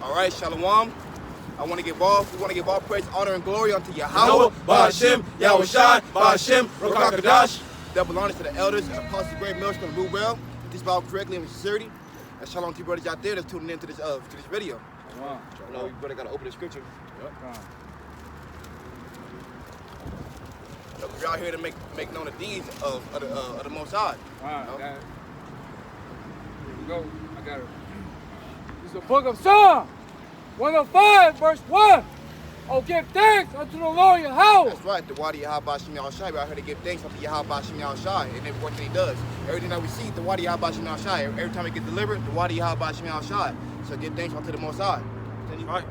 All right, Shalom. We want to give all praise, honor, and glory unto Yahweh, Ba'Hashem, Yahweh Shai, Ba'Hashem, Rokakadash. Double honors to the elders and apostles, great millstone, rule well, teach about correctly and with sincerity. And shalom to you brothers out there that's tuning in to this video. Wow. You know, you brother got to open the scripture. Yep. So we're out here to make known the deeds of the Most High. All right, got it. Here we go. I got it. It's the book of Psalm 105, verse 1. Oh, give thanks unto the Lord Yahweh. That's right, the Wadi Yahweh Shem Yahweh Shai. We're out here to give thanks unto Yahweh Shem Yahweh Shai and everything that he does. Everything that we see, the Wadi Yahweh Shem Yahweh Shai. Every time we get delivered, the Wadi Yahweh Shem Yahweh Shai. So give thanks unto the Most High. Continue. Right.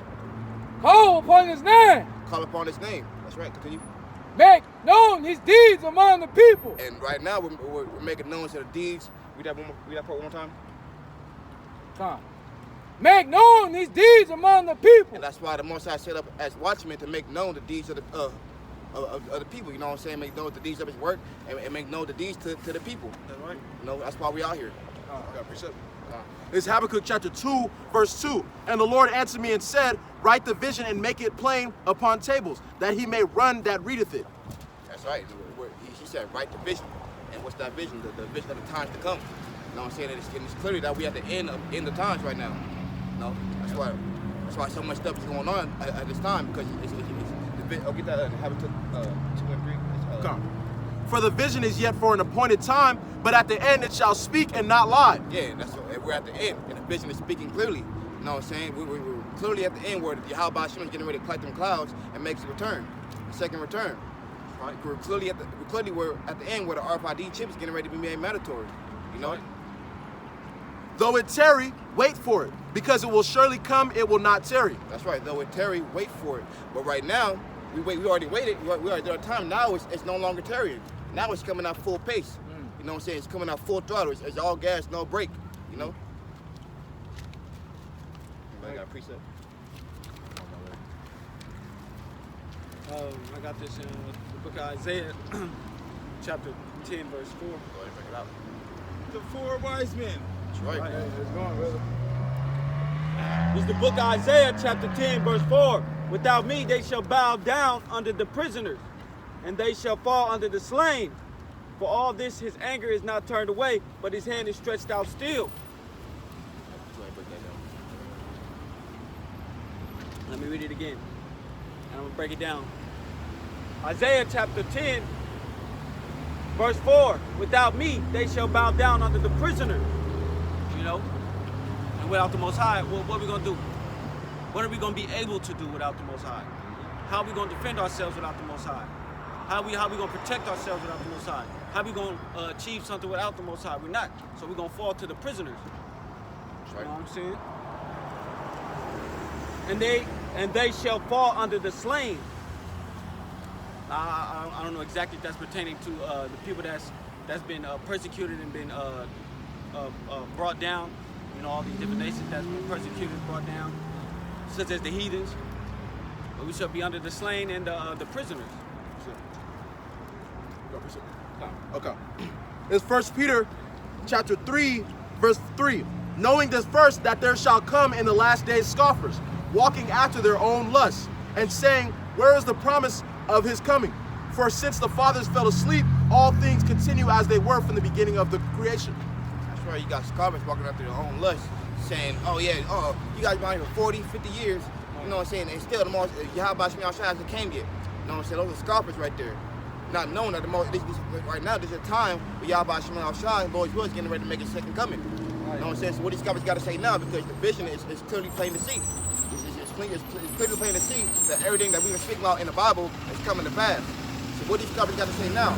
Call upon his name. Call upon his name. That's right, continue. Make known his deeds among the people. And right now, we're making known to the deeds. Read that part one more time. Time. Make known these deeds among the people. And that's why the Most High set up as watchmen to make known the deeds of the people. You know what I'm saying? Make known the deeds of his work and make known the deeds to the people. That's right. You know, that's why we out here. Okay, appreciate it. It's Habakkuk chapter 2, verse 2. And the Lord answered me and said, write the vision and make it plain upon tables, that he may run that readeth it. That's right. He said, write the vision. And what's that vision? The vision of the times to come. You know what I'm saying? And it's clearly that we're at the end of times right now. No, that's why so much stuff is going on at this time, because I'll get that Habakkuk 2 and 3. Come. For the vision is yet for an appointed time, but at the end it shall speak and not lie. Yeah, we're at the end, and the vision is speaking clearly. You know what I'm saying? We're clearly at the end where Yahweh Hashem is getting ready to collect them clouds and makes a return, a second return. Right? We're clearly at the end where the RFID chip is getting ready to be made mandatory. You know? Though it tarry, wait for it, because it will surely come, it will not tarry. That's right, though it tarry, wait for it. But right now, we already waited, we already did our time. Now it's no longer tarrying. Now it's coming out full pace. You know what I'm saying? It's coming out full throttle. It's all gas, no brake, you know? Anybody got a precept? I got this in the book of Isaiah, chapter 10, verse 4. Go ahead and bring it out. The four wise men. That's right. Right, it's going, brother. It's the book of Isaiah, chapter 10, verse 4. Without me they shall bow down under the prisoners, and they shall fall under the slain. For all this his anger is not turned away, but his hand is stretched out still. Go ahead and break that down. Let me read it again, and I'm going to break it down. Isaiah chapter 10, verse 4. Without me they shall bow down under the prisoners. You know? And without the Most High, what are we going to do? What are we going to be able to do without the Most High? How are we going to defend ourselves without the Most High? How are we going to protect ourselves without the Most High? How are we going to achieve something without the Most High? We're not. So we're going to fall to the prisoners. That's You right. know what I'm saying? And they shall fall under the slain. I don't know exactly if that's pertaining to the people that's been persecuted and been brought down. You know, all these different nations that's been persecuted, brought down, such as the heathens. But we shall be under the slain and the prisoners. Okay. It's 1 Peter chapter 3, verse 3. Knowing this first, that there shall come in the last days scoffers, walking after their own lusts, and saying, where is the promise of his coming? For since the fathers fell asleep, all things continue as they were from the beginning of the creation. That's right, you got scoffers walking after their own lust, saying, oh yeah, you guys been out here for 40, 50 years, you know what I'm saying, and still the most, Yahweh Shem Yahweh Shai hasn't came yet. You know what I'm saying, those are scoffers right there. Not knowing that right now, there's a time where Yahweh Shem Yahweh Shai, Lord's will, is getting ready to make his second coming. You know what I'm saying, so what these scoffers got to say now, because the vision is clearly plain to see. It's clearly plain to see that everything that we've been speaking about in the Bible is coming to pass. So what these scoffers got to say now?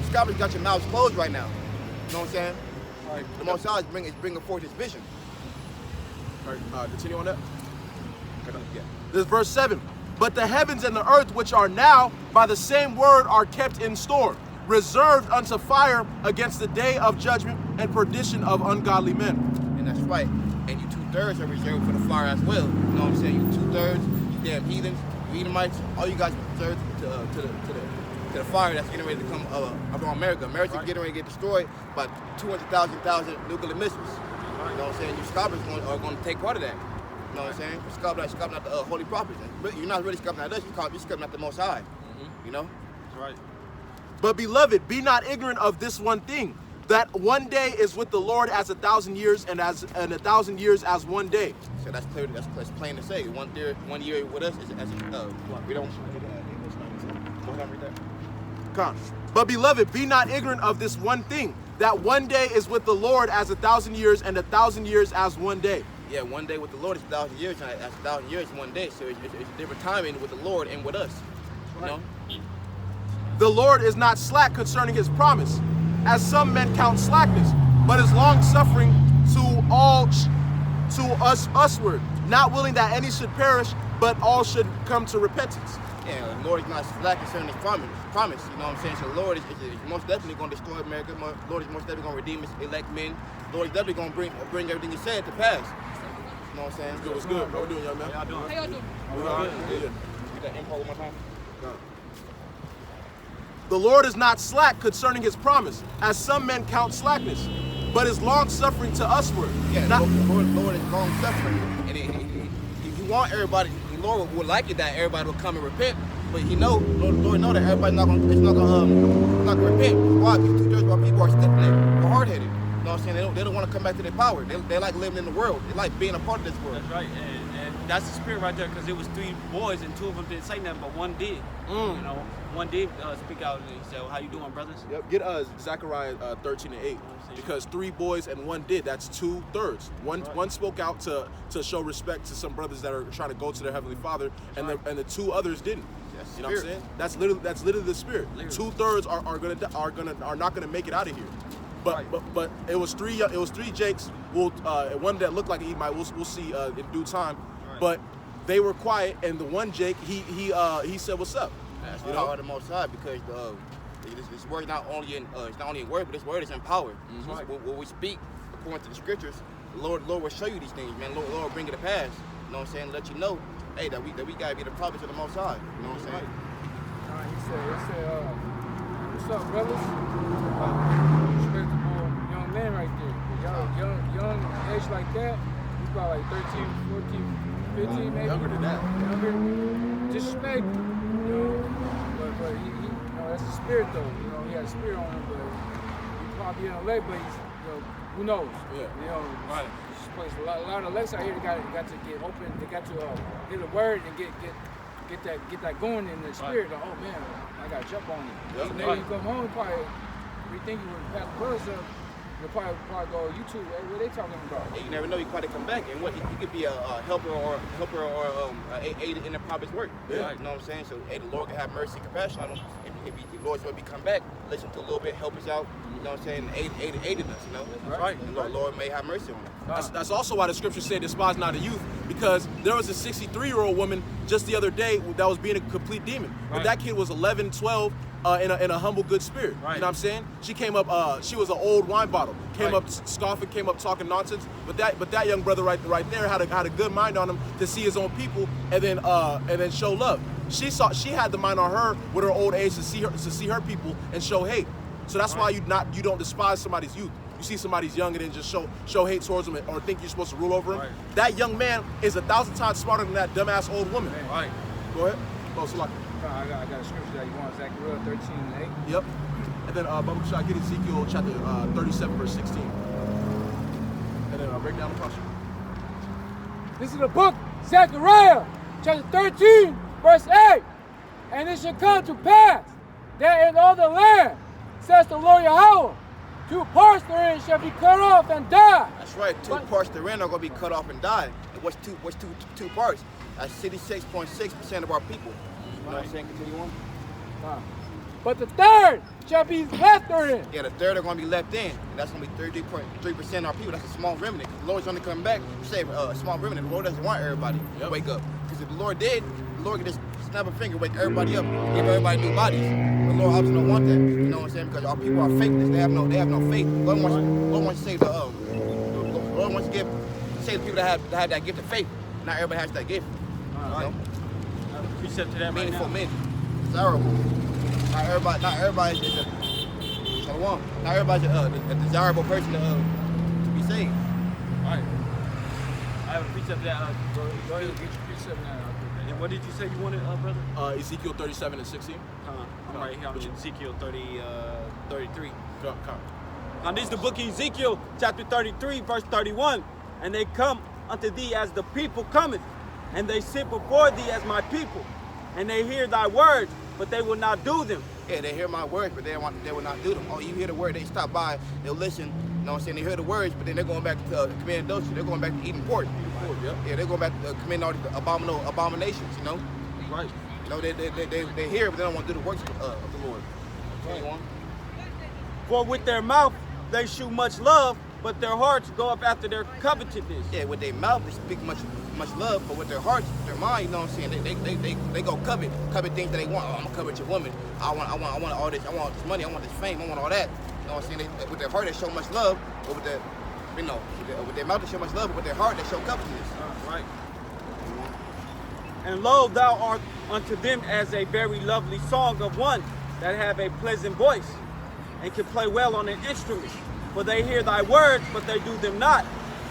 Scoffers got your mouths closed right now. You know what I'm saying? Right. The Most High is bringing forth his vision. All right, continue on that. Yeah. This is verse 7. But the heavens and the earth which are now by the same word are kept in store, reserved unto fire against the day of judgment and perdition of ungodly men. And that's right. And you 2/3 are reserved for the fire as well. You know what I'm saying? You 2/3, you damn heathens, you Edomites, all you guys are reserved to the fire that's getting ready to come upon America. America's getting ready to get destroyed by 200,000 nuclear missiles. You know what I'm saying? You scoffers are going to take part of that. You know what I'm saying? You're scoffing at the holy prophets. But you're not really scoffing at us. You're scoffing at the Most High. You know? That's right. But beloved, be not ignorant of this one thing, that one day is with the Lord as 1,000 years, and 1,000 years as one day. So that's clear. That's plain to say. 1 year with us is as we don't. Come. But beloved, be not ignorant of this one thing, that one day is with the Lord as 1,000 years, and 1,000 years as one day. Yeah, 1 day with the Lord is 1,000 years, and that's 1,000 years 1 day. So it's a different timing with the Lord and with us. You know. The Lord is not slack concerning his promise, as some men count slackness, but is long suffering to usward, not willing that any should perish, but all should come to repentance. Yeah, the Lord is not slack concerning his promise. You know what I'm saying? So the Lord is most definitely going to destroy America. The Lord is most definitely going to redeem his elect men. The Lord is definitely going to bring everything he said to pass. You know what I'm saying? It was good. How we doing, young man? How y'all doing? How y'all doing? Good. Get that info one more time. The Lord is not slack concerning his promise, as some men count slackness, but is long suffering to usward. Yeah, not, the Lord is long suffering, and he want everybody. The Lord would like it that everybody will come and repent, but he know, Lord know that everybody's not gonna repent. Why? Because 2/3 of our people are stiff-necked, or hard-headed. You know what I'm saying? They don't want to come back to their power. They like living in the world. They like being a part of this world. That's right, and that's the spirit right there, because it was 3 boys and 2 of them didn't say nothing, but one did. You know, one did speak out and he said, well, "How you doing, brothers?" Yep. Get Zechariah 13:8, because 3 boys and 1 did. That's 2/3. One spoke out to show respect to some brothers that are trying to go to their heavenly Father, and the 2 others didn't. That's you know what I'm saying? That's literally the spirit. Literally. 2/3 are not gonna make it out of here. But it was 3 Jakes. One that looked like an Edomite. We'll see in due time. Right. But they were quiet, and the one Jake he said, "What's up?" That's the power of the Most High, because this word not only in word, but this word is in power. So when we speak according to the scriptures, the Lord will show you these things, man. Lord will bring it to pass. You know what I'm saying? Let you know, hey, that we gotta be the prophets of the Most High. You know what I'm saying? He said, what's up, brothers? Respectable young man right there. Young age like that, he's about like 13, 14, 15 maybe. Younger than that. Younger. Disrespect, you know, but he you know, that's the spirit though. You know, he had a spirit on him, but he probably in a leg, but he's, you know, who knows? Yeah. You know, Right. This place, a lot of legs out here, they got to get open, they got to get a word and get that going in the spirit. Like, oh man, I gotta jump on it. Yep. And then you come home, probably rethinking with Pastor Brothers up, you'll probably go YouTube. Hey, what they talking about? You never know, he probably come back, and he could be a helper or aid in the prophet's work. Yeah. You know what I'm saying? So, hey, the Lord can have mercy and compassion on him. If the Lord's going to come back, listen to a little bit, help us out. You know what I'm saying? Aided us. You know. That's right. And the Lord may have mercy on him. That's also why the scripture said, "Despise not the youth," because there was a 63-year-old woman just the other day that was being a complete demon. But Right. that kid was 11, 12, in a humble, good spirit. Right. You know what I'm saying? She came up. She was an old wine bottle. Came Right. up scoffing. Came up talking nonsense. But that young brother right there had a good mind on him to see his own people and then show love. She had the mind on her with her old age to see her people and show hate. So that's why you don't despise somebody's youth. You see somebody's young and then just show hate towards them or think you're supposed to rule over him. Right. That young man is 1,000 times smarter than that dumbass old woman. Right. Go ahead. Oh, so like, I got a scripture that you want, Zechariah 13:8. yep. And then Bubba, should I get Ezekiel chapter 37 verse 16? And then break down the question. This is the book, Zechariah, chapter 13, verse 8. And it shall come to pass that in all the land, says the Lord Yahweh, 2 parts therein shall be cut off and die. That's right. 2 parts therein are going to be cut off and die. And what's two parts? That's 66.6% of our people. You know what I'm saying? Continue on. But the third shall be left therein. Yeah, the third are going to be left in, and that's going to be 33.3% of our people. That's a small remnant. The Lord's only coming back. You say a small remnant. The Lord doesn't want everybody to wake up. Because if the Lord did, the Lord could just snap a finger, wake everybody up, give everybody new bodies. But the Lord obviously don't want that. You know what I'm saying? Because our people are faithless. They have no faith. The Lord wants to save the Lord wants to save the people that have that gift of faith. Not everybody has that gift. You know? Precept to that right Meaningful now. men. Desirable. Not everybody is Shalom. Not everybody's a desirable person to be saved. precept that. Go ahead and get your precept now. And what did you say you wanted, brother? Ezekiel 37 and 16. I'm right here. I'm in Ezekiel 33. Come. Now this is the book of Ezekiel, chapter 33, verse 31. And they come unto thee as the people cometh, and they sit before thee as my people, and they hear thy words, but they will not do them. Yeah, they hear my words, but they will not do them. Oh, you hear the word, they stop by, they'll listen. You know what I'm saying? They hear the words, but then they're going back to committing adultery. They're going back to eating pork. Yeah, they're going back to committing all these abominations, you know? Right. You know, they hear, but they don't want to do the works of the Lord. Right. For with their mouth they shew much love, but their hearts go up after their covetousness. Yeah, with their mouth they speak much love, but with their hearts, their mind, you know what I'm saying? They go covet things that they want. Oh, I'm gonna covet your woman. I want all this. I want this money. I want this fame. I want all that. You know what I'm saying? With their heart they show much love, but with their, with their mouth they show much love, but with their heart they show covetousness. Right. And lo, thou art unto them as a very lovely song of one that have a pleasant voice, and can play well on an instrument. For they hear thy words, but they do them not.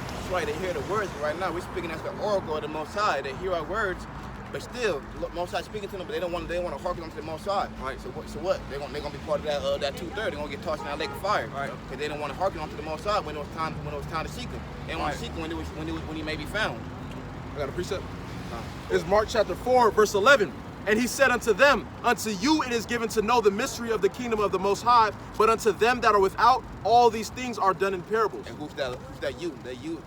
That's right, they hear the words, but right now we're speaking as the oracle of the Most High. They hear our words, but still, the Most High speaking to them, but they don't want to hearken onto the Most High. Right. So what? They're gonna be part of that 2/3. They're gonna get tossed in that lake of fire. Right. Because they don't want to hearken onto the Most High when it was time to seek Him. They don't want to seek Him when He may be found. I got a precept. It's Mark chapter 4, verse 11. And he said unto them, unto you it is given to know the mystery of the kingdom of the Most High, but unto them that are without, all these things are done in parables. And who's that you? That you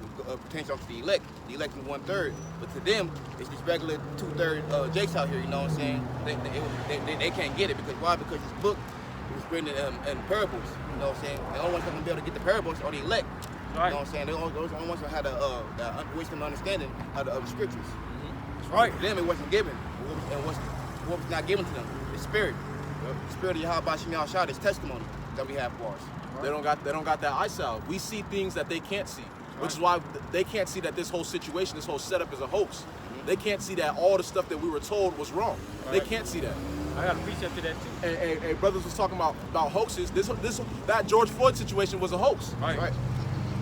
pertains unto the elect. The elect is 1/3. But to them, it's these regular 2/3 jakes out here, you know what I'm saying? They can't get it. Because why? Because this book was written in parables, you know what I'm saying? The only ones that can be able to get the parables are the elect. Right. You know what I'm saying? Those are the only ones that had the wisdom and understanding of the scriptures. That's right. For them, it wasn't given. And what was not given to them? The spirit. The spirit of Yahweh Shem Yahshua, this testimony that we have for us. Right. They don't got that eyesight. We see things that they can't see, which is why they can't see that this whole situation, this whole setup is a hoax. They can't see that all the stuff that we were told was wrong. They can't see that. I got a precept to that too. And brothers was talking about hoaxes. That George Floyd situation was a hoax. Right.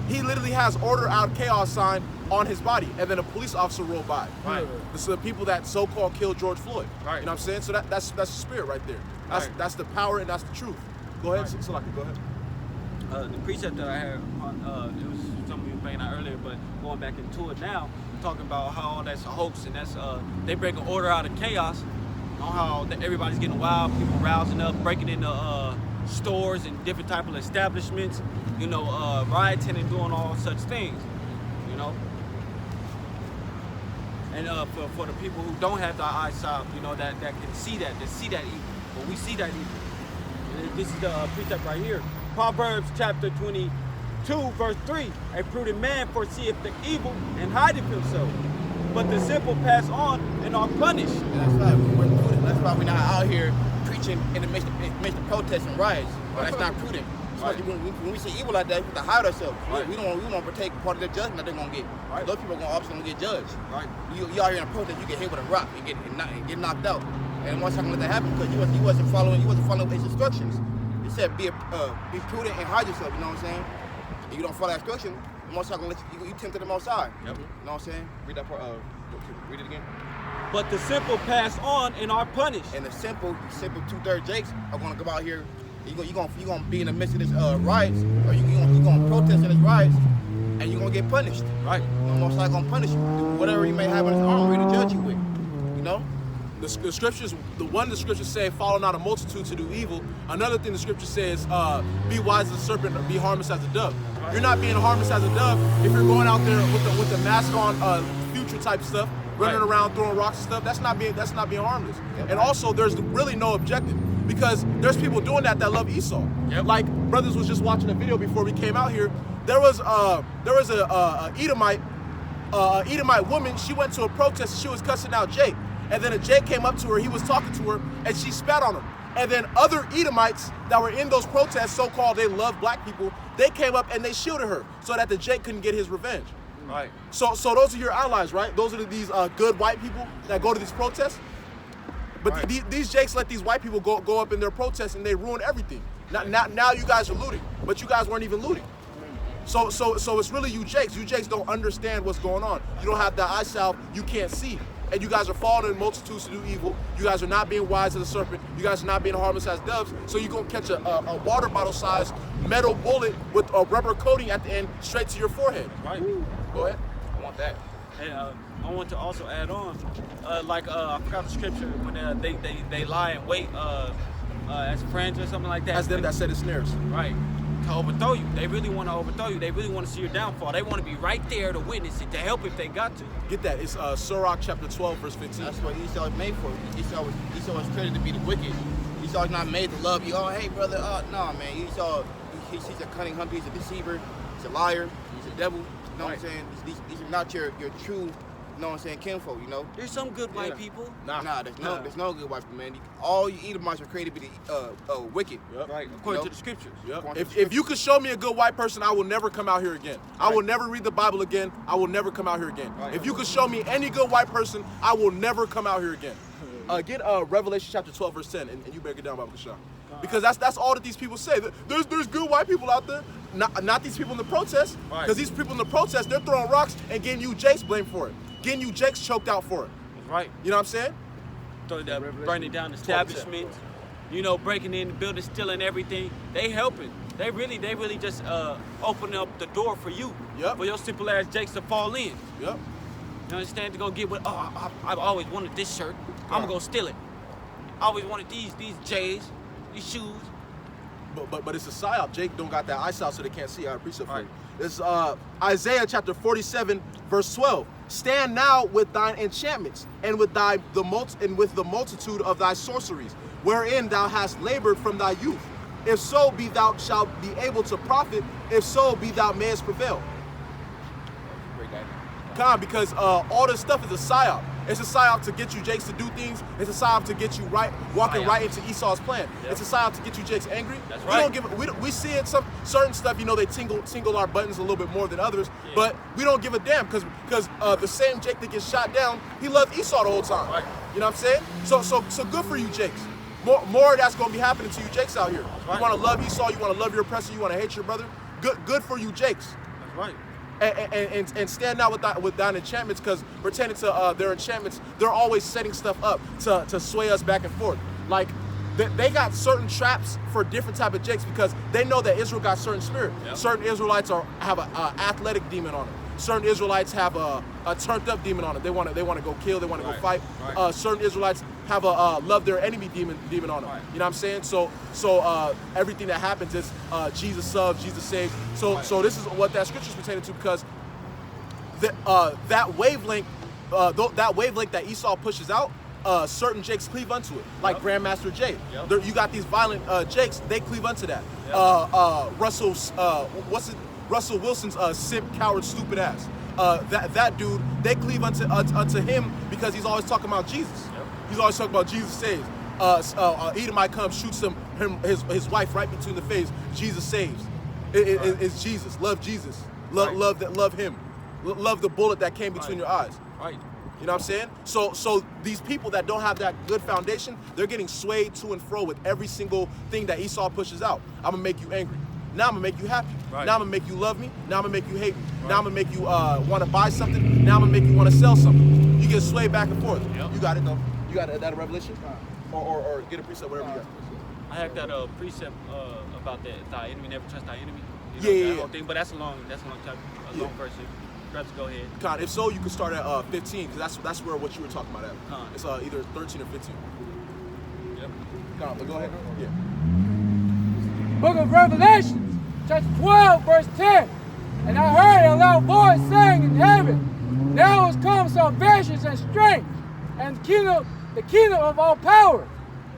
He literally has order out chaos sign on his body, and then a police officer rolled by. Right. This is the people that so-called killed George Floyd. Right. You know what I'm saying? So that's the spirit right there. That's the power and that's the truth. Go ahead, Salaki, go ahead. The precept that I had on, it was something we were bringing out earlier, but going back into it now, talking about how that's a hoax and that's they break an order out of chaos. On how everybody's getting wild, people rousing up, breaking into stores and different type of establishments, rioting and doing all such things, And for the people who don't have the eyesight, that can see that evil. But we see that evil. And this is the precept right here. Proverbs chapter 22, verse 3. A prudent man foreseeth the evil and hideth himself, but the simple pass on and are punished. And that's why we're prudent. That's why we're not out here preaching in the midst of protests and riots. That's not prudent. Right. When we see evil like that, we have to hide ourselves. Right. We don't want to partake part of the judgment that they're going to get. Right. Those people are going to get judged. Right. You out here in a protest, you get hit with a rock and get knocked out. And once I can let that happen because you wasn't following his instructions. He said be prudent and hide yourself. You know what I'm saying? If you don't follow that instruction, most I can let you tempted the Most High. Yep. You know what I'm saying? Read that part. Read it again. But the pass on and are punished. And the simple 2/3 jakes are going to go out here. You're gonna be in the midst of this riots, or you're gonna protest in this riots, and you're gonna get punished. Right. Most likely gonna punish you. Whatever you may have in his armory to judge you with. You know. The scriptures say, follow not a multitude to do evil. Another thing the scripture says, be wise as a serpent, be harmless as a dove. Right. You're not being harmless as a dove if you're going out there with the mask on, future type stuff, running around throwing rocks and stuff. That's not being harmless. Yep. And also, there's really no objective. Because there's people doing that love Esau. Yep. Like brothers was just watching a video before we came out here. There was a Edomite woman. She went to a protest and she was cussing out Jake. And then a Jake came up to her. He was talking to her and she spat on him. And then other Edomites that were in those protests, so-called they love black people, they came up and they shielded her so that the Jake couldn't get his revenge. Right. So those are your allies, right? Those are these good white people that go to these protests. But these Jakes let these white people go up in their protests and they ruin everything. Now you guys are looting, but you guys weren't even looting. So it's really you Jakes. You Jakes don't understand what's going on. You don't have the eye salve. You can't see. And you guys are falling in multitudes to do evil. You guys are not being wise as a serpent. You guys are not being harmless as doves. So you're going to catch a water bottle-sized metal bullet with a rubber coating at the end straight to your forehead. Right. Go ahead. I want that. And I want to also add on, I forgot the scripture when they lie and wait as friends or something like that. As them that set the snares. Right. To overthrow you. They really want to overthrow you. They really want to see your downfall. They want to be right there to witness it, to help if they got to. Get that. It's Sirach chapter 12, verse 15. That's what Esau is made for. Esau was created to be the wicked. Esau's not made to love you. Oh, hey, brother. No, man. Esau, he's a cunning hunter. He's a deceiver. He's a liar. He's a devil. You know what I'm saying? These are not your true, you know what I'm saying, kinfolk, you know? There's some good white people. Nah, there's no good white people, man. All you Edomites were created to be wicked. Yep. Right, according to the scriptures. Yep. If you could show me a good white person, I will never come out here again. I will never read the Bible again. I will never come out here again. Right. If you could show me any good white person, I will never come out here again. Get Revelation chapter 12, verse 10, and you break it down, Bible Kashan. Because that's all that these people say. There's good white people out there. Not these people in the protest. Because these people in the protest, they're throwing rocks and getting you Jakes blamed for it. Getting you Jakes choked out for it. Right. You know what I'm saying? Burning down establishments, you know, breaking in the building, stealing everything. They helping. They really just opening up the door for you. Yep. For your simple ass Jakes to fall in. Yep. You understand? To go get what? Oh, I've always wanted this shirt. I'm gonna go steal it. I always wanted these J's, these shoes. But it's a psyop. Jake don't got that eye salve, so they can't see. I appreciate Right. it. It's Isaiah chapter 47, verse 12. Stand now with thine enchantments, and with the multitude of thy sorceries, wherein thou hast labored from thy youth. If so be thou shalt be able to profit, if so be thou mayest prevail. God, because all this stuff is a psyop. It's a psyop to get you Jakes to do things. It's a psyop to get you walking right into Esau's plan. Yep. It's a psyop to get you Jakes angry. That's right. We see it certain stuff. You know, they tingle our buttons a little bit more than others, but we don't give a damn because the same Jake that gets shot down, he loved Esau the whole time. Right. You know what I'm saying? So good for you, Jakes. More of that's gonna be happening to you Jakes out here. Right. You want to love Esau. You want to love your oppressor. You want to hate your brother. Good for you, Jakes. That's right. And stand out with thine enchantments, because pertaining to their enchantments, they're always setting stuff up to sway us back and forth. Like they got certain traps for different type of Jakes because they know that Israel got certain spirit. Yep. Certain Israelites have an athletic demon on them. Certain Israelites have a turned up demon on them. They want to go kill. They want to go fight. Right. Certain Israelites have a love their enemy demon on them. Right. You know what I'm saying? So everything that happens is Jesus subs, Jesus saves. So this is what that scripture is pertaining to, because that wavelength that Esau pushes out, certain Jakes cleave unto it, like Grandmaster Jay. Yep. You got these violent Jakes, they cleave unto that. Yep. Russell Wilson's simp, coward, stupid ass. That dude, they cleave unto him because he's always talking about Jesus. Yep. He's always talking about Jesus saves. Edomite comes, shoots his wife right between the face. Jesus saves. It's Jesus. Love Jesus. Love him. Love the bullet that came between your eyes. Right. You know what I'm saying? So these people that don't have that good foundation, they're getting swayed to and fro with every single thing that Esau pushes out. I'm gonna make you angry. Now I'm gonna make you happy. Right. Now I'm gonna make you love me. Now I'm gonna make you hate me. Right. Now I'm gonna make you want to buy something. Now I'm gonna make you want to sell something. You get swayed back and forth. Yep. You got it though. You got that a revelation? Or get a precept, whatever you got. I have that precept about that thy enemy never trust thy enemy. You know, Yeah. that whole thing, but that's a long chapter, long verse. Let's go ahead. Con, if so, you can start at 15, because that's where what you were talking about at. Con. It's either 13 or 15. Yep. Con, but go ahead. Yeah. Book of Revelations, chapter 12, verse 10. And I heard a loud voice saying in heaven, now is come salvation and strength, and the kingdom of all power,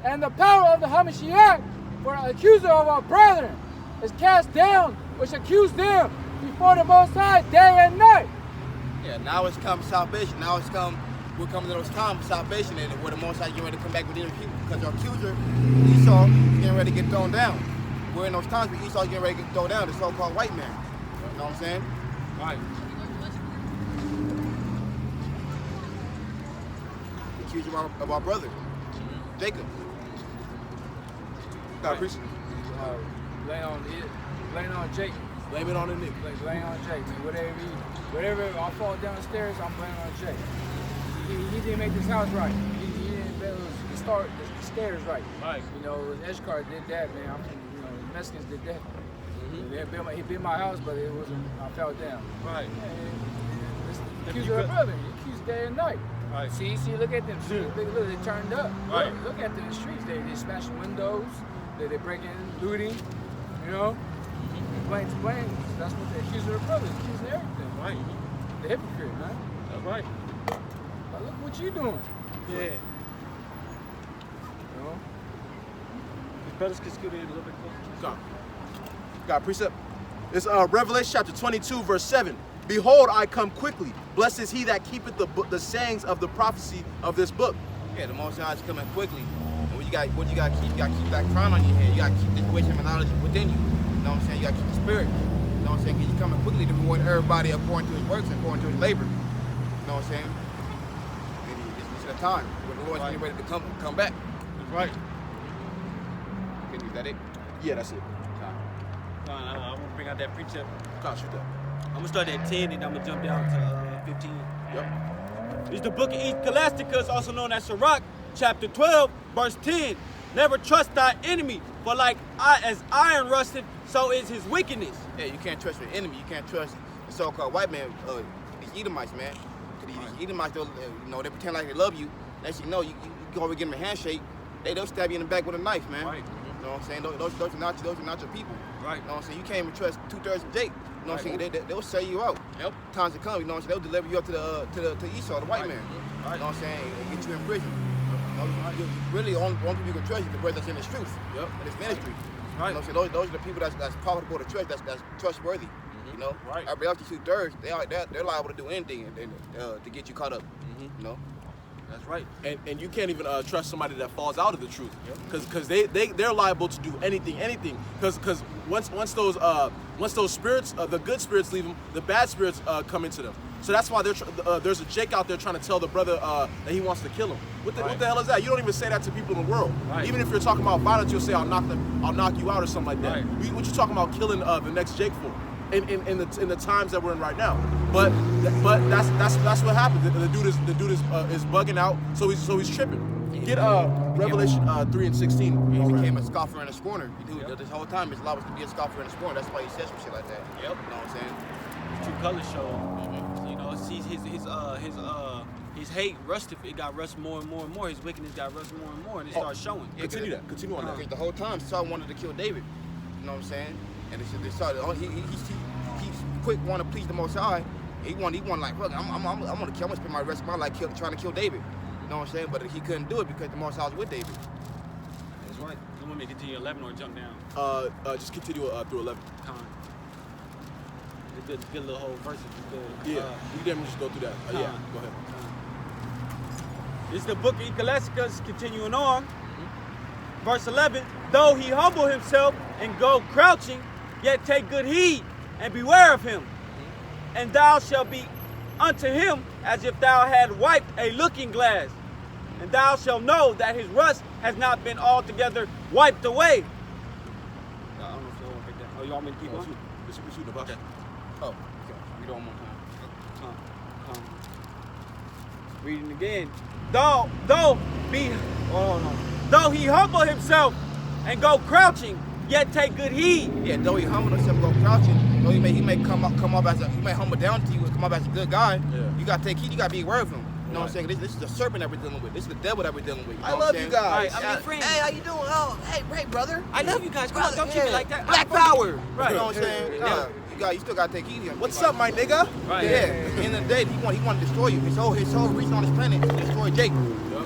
and the power of the Hamashiach, for the accuser of our brethren is cast down, which accused them before the Most High day and night. Yeah, now it's come salvation. We're coming to those times of salvation, and where the Most High getting ready to come back with different people, because our accuser, Esau, is getting ready to get thrown down. We're in those times where Esau is getting ready to get thrown down, the so-called white man. You know what I'm saying? Right. The accuser of our brother, Jacob. Got a precept? Blame on Jake. Blame it on the nigga. Like blame on Jake, man. Whatever I fall down the stairs, I'm blaming on Jake. He didn't make this house right. He didn't build the stairs right. Right. You know, Eshkar did that, man. You know, the Mexicans did that. He built my house, but it wasn't. I fell down. Right. He accused her brother. He accused day and night. Right. See, look at them. See, look, they turned up. Right. Look at them in the streets. They smashing windows. They breaking, looting. You know. Blame. That's what they accuse her brother. Accusing everything. Right. The hypocrite, man. That's right. But look what you doing. Yeah. You know. The brothers can scoot in a little bit closer. Got a precept. It's Revelation chapter 22, verse 7. Behold, I come quickly. Blessed is he that keepeth the sayings of the prophecy of this book. Yeah, the Most High is coming quickly. And what you got to keep? You got to keep that crown on your head. You got to keep this wisdom and knowledge within you. You know what I'm saying? You got to keep the spirit. You know what I'm saying? Because he's coming quickly to reward everybody according to his works and according to his labor. You know what I'm saying? It's the time when the Lord's getting ready to come back. That's right. Is that it? Yeah, that's it. I'm going to bring out that precept. Shoot that. I'm going to start at 10 and I'm going to jump down to 15. Yep. It's the book of Ecclesiasticus, also known as Sirach, chapter 12, verse 10. Never trust thy enemy, for as iron rusteth, so is his wickedness. Yeah, you can't trust your enemy. You can't trust the so-called white man, these Edomites, man. Because these Edomites, they pretend like they love you. Next thing you know, you go over and give them a handshake, they'll stab you in the back with a knife, man. Right. You know what I'm saying? Those are not your people. Right. You know what I'm saying? You can't even trust 2/3 of Jake. You know what I'm saying? They'll sell you out. Yep. Times to come, you know what I'm saying? They'll deliver you up to Esau, the white man. Right. You know what I'm saying? And get you in prison. Really, the only people you can trust is the brother that's in his truth. Yep. In his ministry. Right. You know what I'm saying? Those are the people that's profitable to trust, that's trustworthy. You know? Right. Everybody else, 2/3, they're liable to do anything to get you caught up. You know? That's right. And you can't even trust somebody that falls out of the truth, because they're liable to do anything. Because once those spirits, the good spirits leave them, the bad spirits come into them. So that's why there's a Jake out there trying to tell the brother that he wants to kill him. What the hell is that? You don't even say that to people in the world. Right. Even if you're talking about violence, you'll say I'll knock you out or something like that. Right. What you talking about killing the next Jake for? In the times that we're in right now, but that's what happened. The dude is bugging out, so he's tripping. Get Revelation 3 and 16. He became a scoffer and a scorner. This whole time his law was to be a scoffer and a scorner. That's why he says some shit like that. Yep. You know what I'm saying? True colors show. You know, see his hate rusted. It got rust more and more and more. His wickedness got rust more and more, and it starts showing. Continue on that. Because the whole time Saul wanted to kill David. You know what I'm saying? And they started. He's quick, want to please the Most High. He wanted like, look, I'm gonna spend my rest of my life trying to kill David. You know what I'm saying? But he couldn't do it because the Most High was with David. That's right. You want me to continue 11 or jump down? Just continue through 11. Time. It's a good little whole verse. Good. Yeah, you didn't just go through that. Yeah, go ahead. This is the book of Ecclesiasticus, continuing on. Verse 11, though he humble himself and go crouching, yet take good heed and beware of him. And thou shalt be unto him as if thou had wiped a looking glass. And thou shalt know that his rust has not been altogether wiped away. I don't know if y'all want to pick that. Oh, you want me to keep on? We're shooting the bucket. Oh, okay. Read it one more time. Reading again. Though he humble himself and go crouching, yet take good heed. Yeah, though he humbled himself, go crouching. Though he may come up as he may humble down to you and come up as a good guy. Yeah. You gotta take heed. You gotta be aware of him. You know what I'm saying? This is the serpent that we're dealing with. This is the devil that we're dealing with. You know I what love I'm you saying? guys. Right, I mean, friends. Hey, how you doing? Oh, hey, brother. I love you guys. Come on, don't treat me like that. Black power. Right. You know what I'm saying? Yeah. You still gotta take heed of him. What's up, my nigga? Right. Yeah. At the end of the day, he want to destroy you. His whole reason on this planet is to destroy Jake.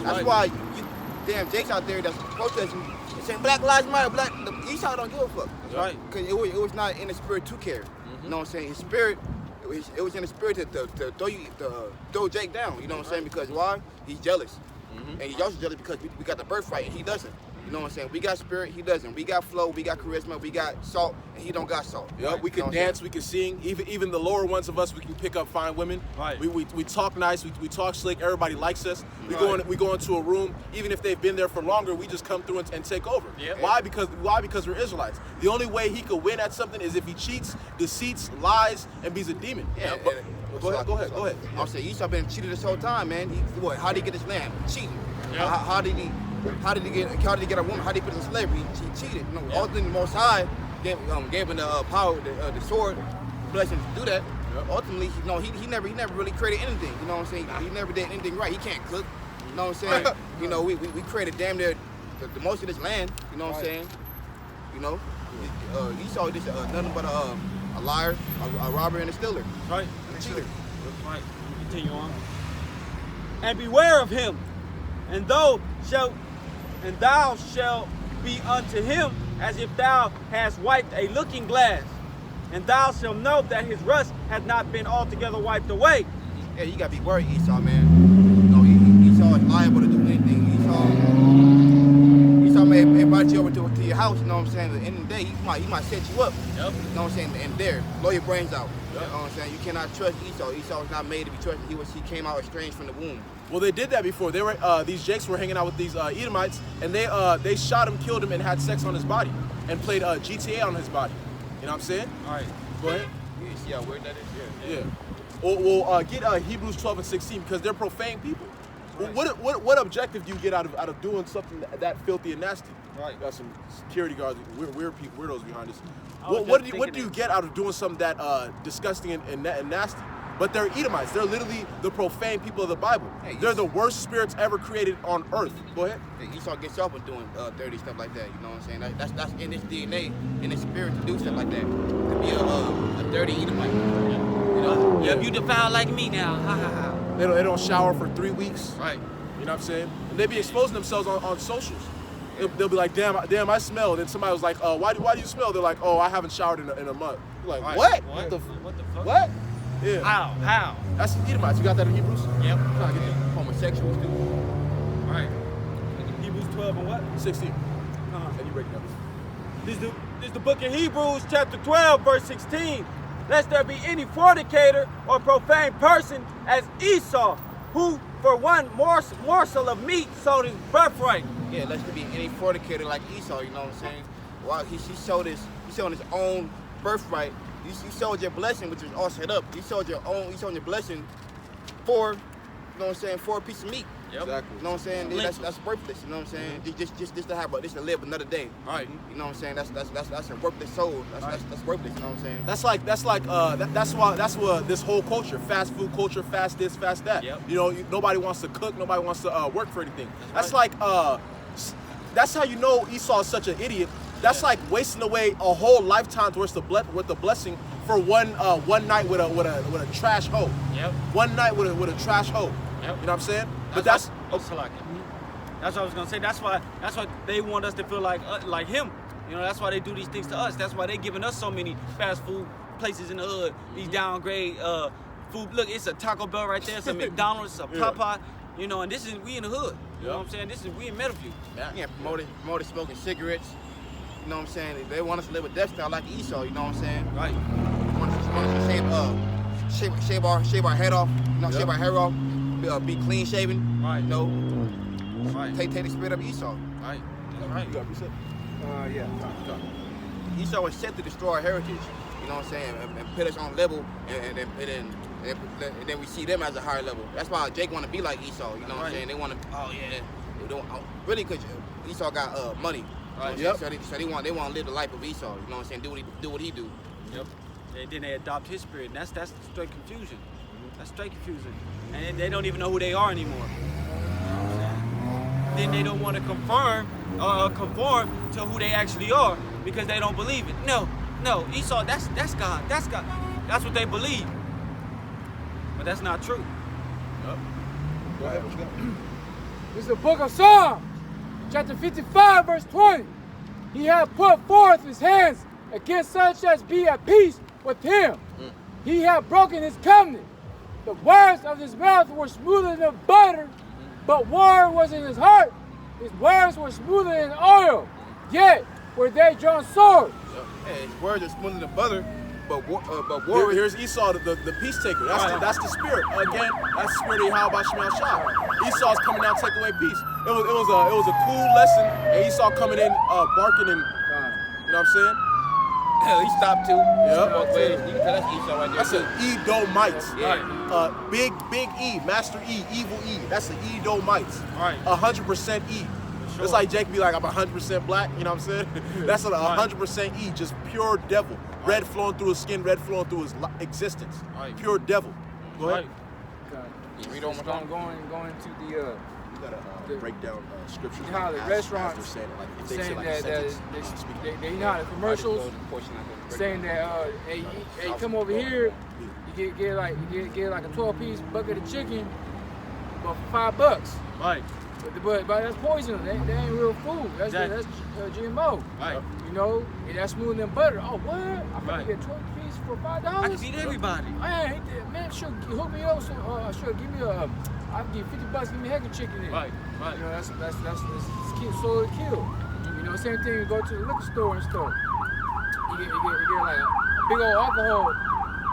That's why you damn Jake's out there that's protesting and saying Black Lives Matter. The Esau don't give a fuck. That's right. Because it was not in the spirit to care. You know what I'm saying? His spirit, it was in the spirit to throw Jake down. You know what I'm saying? Because why? He's jealous. And he's also jealous because we got the birthright and he doesn't. You know what I'm saying? We got spirit, he doesn't. We got flow, we got charisma, we got salt, and he don't got salt. Yep, we can dance, we can sing. Even the lower ones of us, we can pick up fine women. Right. We talk nice, we talk slick. Everybody likes us. We go into a room, even if they've been there for longer. We just come through and take over. Yep. Why? Because we're Israelites. The only way he could win at something is if he cheats, deceits, lies, and be a demon. Yeah. Go ahead. I'm saying Esau been cheated this whole time, man. How did he get his land? Cheating. Yep. How did he get a woman? How did he put in slavery? He cheated. You know, ultimately, the Most High gave him the power, the sword, blessing to do that. Yep. Ultimately, he never really created anything. You know what I'm saying? He never did anything right. He can't cook. You know what I'm saying? You know, we created damn near the most of this land. You know what I'm saying? You know, Esau is nothing but a liar, a robber, and a stealer. Right. And a cheater. Right. Continue on. And beware of him, and thou shalt be unto him as if thou hast wiped a looking glass, and thou shalt know that his rust has not been altogether wiped away. Yeah, you gotta be worried, Esau, man. You know, Esau is liable to do anything. Esau may invite you over to your house. You know what I'm saying? At the end of the day, he might set you up. Yep. You know what I'm saying? And there, blow your brains out. You know what I'm saying? You cannot trust Esau. Esau is not made to be trusted. He came out estranged from the womb. Well, they did that before. They were these Jakes were hanging out with these Edomites, and they shot him, killed him, and had sex on his body, and played GTA on his body. You know what I'm saying? All right. Go ahead. You see how weird that is? Yeah. Well, get Hebrews 12 and 16 because they're profane people. Right. What objective do you get out of doing something that filthy and nasty? Right. Got some security guards, weird people, weirdos behind us. I was What do you get out of doing something that disgusting and nasty? But they're Edomites. They're literally the profane people of the Bible. Hey, they're the worst spirits ever created on earth. Go ahead. Hey, Esau gets off with doing dirty stuff like that. You know what I'm saying? That's in his DNA, in his spirit to do stuff like that. To be a dirty Edomite. You know? Yeah, you defiled like me now. Ha ha ha. They don't shower for 3 weeks. Right. You know what I'm saying? And they be exposing themselves on socials. They'll be like, damn, I smell. Then somebody was like, why do you smell? They're like, oh, I haven't showered in a month. You're like, Right. what? What the fuck? What? Yeah. How? That's Edomites. You got that in Hebrews? Yep. Trying to get the homosexuals, dude. All right. Hebrews 12 and what? 16. Uh-huh. And you break it down. This is the book of Hebrews, chapter 12, verse 16. Lest there be any fornicator or profane person as Esau, who for one morsel of meat sold his birthright. Yeah, lest there be any fornicator like Esau. You know what I'm saying? Well, he sold his own birthright. You sold your blessing, which was all set up. You sold your blessing for, you know what I'm saying, for a piece of meat. Yep. Exactly. You know what I'm saying? That's worthless. You know what I'm saying? Just to have, just to live another day. Right. You know what I'm saying? That's a worthless soul. That's worthless. You know what I'm saying? That's what this whole culture, fast food culture, fast this, fast that. Yep. You know, nobody wants to cook, nobody wants to work for anything. That's how you know Esau is such an idiot. That's like wasting away a whole lifetime's worth of blessing for one night with a trash hoe. Yep. One night with a trash hoe. Yep. You know what I'm saying? But That's what I was gonna say. That's why they want us to feel like him. You know, that's why they do these things to us. That's why they giving us so many fast food places in the hood. These downgrade food. Look, it's a Taco Bell right there. It's a McDonald's. It's a Popeye. You know, and we in the hood. You know what I'm saying? We in Meadowview. Yeah, promoted smoking cigarettes. You know what I'm saying? They want us to live a death style like Esau. You know what I'm saying? Right. Want us to shave our head off. You know, shave our hair off. Be clean shaven. Right. You know. Right. Take the spirit of Esau. Right. That's right. You got reset? Yeah. Esau was set to destroy our heritage. You know what I'm saying? And put us on level, and then we see them as a higher level. That's why Jake want to be like Esau. You know what I'm saying? They want to. Oh yeah. They don't really because Esau got money. Right. You know what I'm saying? So they want to live the life of Esau. You know what I'm saying? Do what he do. Yep. And then they adopt his spirit. And that's straight confusion. That's straight confusion. And they don't even know who they are anymore. You know what I'm saying? Then they don't want to conform to who they actually are because they don't believe it. No, Esau, that's God. That's God. That's what they believe. But that's not true. Yep. Go ahead. What you got? This is the book of Psalms, chapter 55, verse 20. He hath put forth his hands against such as be at peace with him. He hath broken his covenant. The words of his mouth were smoother than butter, but war was in his heart. His words were smoother than oil, yet were they drawn swords. Hey, his words are smoother than butter, but Here's Esau, the peace taker. That's the spirit. Again, that's the spirit of Yahweh Shemel Shah. Esau's coming out to take away peace. It was a cool lesson, and Esau coming in barking and you know what I'm saying? Hell, he stopped too. Yeah. You can tell that's Esau right there. That's an Edomite. Yeah. Big E, Master E, Evil E. That's an Edomite. Right. 100% E. Sure. It's like Jake be like, I'm 100% black, you know what I'm saying? That's a 100% E, just pure devil. Red flowing through his skin, red flowing through his existence. Right. Pure devil. Go ahead. Read on my tongue. Going to the You gotta break down scriptures. you know how the as restaurants they're saying it. Like, if they saying say like a that sentence, they you know how the commercials saying that hey come over here, you get like a 12-piece bucket of chicken, but for $5. Right. But that's poison. They ain't real food. That's GMO. Right. You know, and that's smoother than butter. Oh what? I'm gonna Right. get 12 pieces for $5. I can feed everybody. Man, sure, hook me up. So, sure, give me I'll give you $50. Give me a heck of chicken in. Right. You know, that's kill, sold to kill. You know, same thing. You go to the liquor store and stuff. You get like a big old alcohol.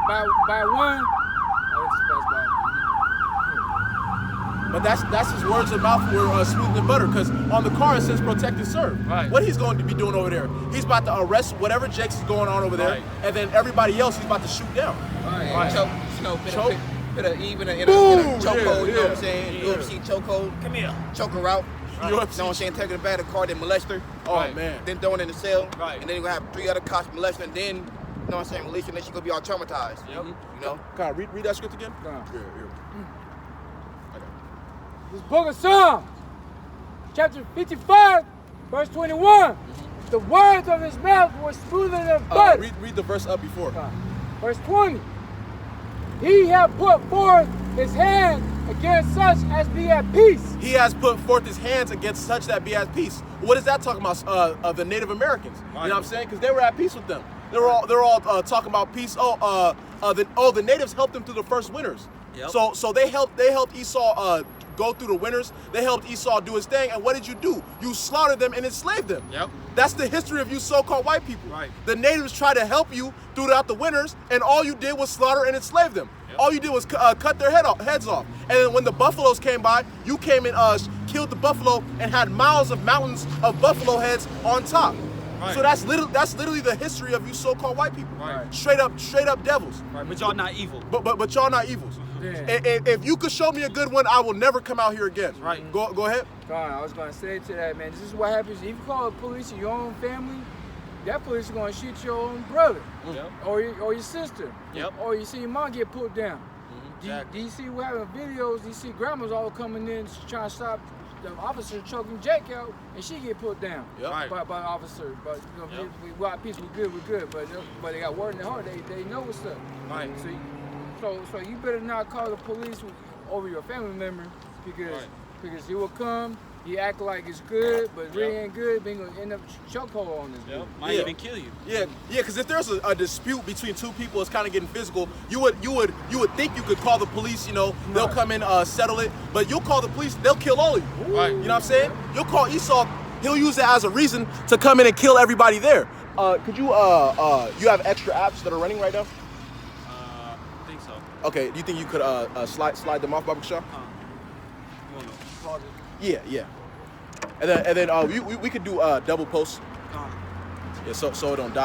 Buy one. Oh, it's just fast by. But that's his words of mouth were smoother than butter, because on the car it says protect and serve. Right. What he's going to be doing over there? He's about to arrest whatever Jake's is going on over there, Right. and then everybody else he's about to shoot down. Right. Choke, you know, Choke. put a even in a Boom! chokehold, Yeah, you know what yeah. I'm saying? Yeah. UFC chokehold. Come here. Choke her out. Right. You know what I'm saying? Take her to the back of the car, then molest her. Oh Right. man. Then throw her in the cell. Right. And then you're going to have 3 other cops molesting her, and then, you know what I'm saying, release her, and then she's going to be all traumatized. Yep. You know? Kyle, read that script again. Kyle. Here. This book of Psalms, chapter 55, verse 21. The words of his mouth were smoother than butter. Read the verse up before. Verse 20. He hath put forth his hand against such as be at peace. He has put forth his hands against such that be at peace. What is that talking about? The Native Americans. Right. You know what I'm saying? Because they were at peace with them. They're all talking about peace. The natives helped them through the first winters. Yep. So they helped Esau go through the winters. They helped Esau do his thing. And what did you do? You slaughtered them and enslaved them. Yep. That's the history of you so-called white people. Right. The natives tried to help you throughout the winters, and all you did was slaughter and enslave them. Yep. All you did was cut their heads off. And then when the buffaloes came by, you came and killed the buffalo and had mountains of buffalo heads on top. Right. So that's literally the history of you so-called white people. Right. Straight up devils. Right. But y'all not evil. But y'all not evils. Yeah. And if you could show me a good one, I will never come out here again. Right. Go ahead. God, I was going to say to that, man, this is what happens. If you call the police in your own family, that police is going to shoot your own brother. Yep. Or your sister. Yep. Or you see your mom get put down. Exactly. Do you see we having videos? Do you see grandmas all coming in trying to stop the officer choking Jake out, and she get put down Yep. Right. by the officer. But you know, Yep. we white peace, we good. But they got word in their heart. They know what's up. Right. So you better not call the police over your family member because he will come. He act like it's good, but really ain't good. Being gonna end up chokehold on this dude. Might Yeah. even kill you. Yeah. Because if there's a dispute between two people, it's kind of getting physical. You would think you could call the police. You know, they'll Right. come in, settle it. But you'll call the police, they'll kill all of you. Right. You know what I'm saying? You'll call Esau. He'll use it as a reason to come in and kill everybody there. Could you you have extra apps that are running right now? I think so. Okay. Do you think you could slide them off, Baba Shah? You wanna Yeah. And then we could do double posts. Yeah, so it don't die.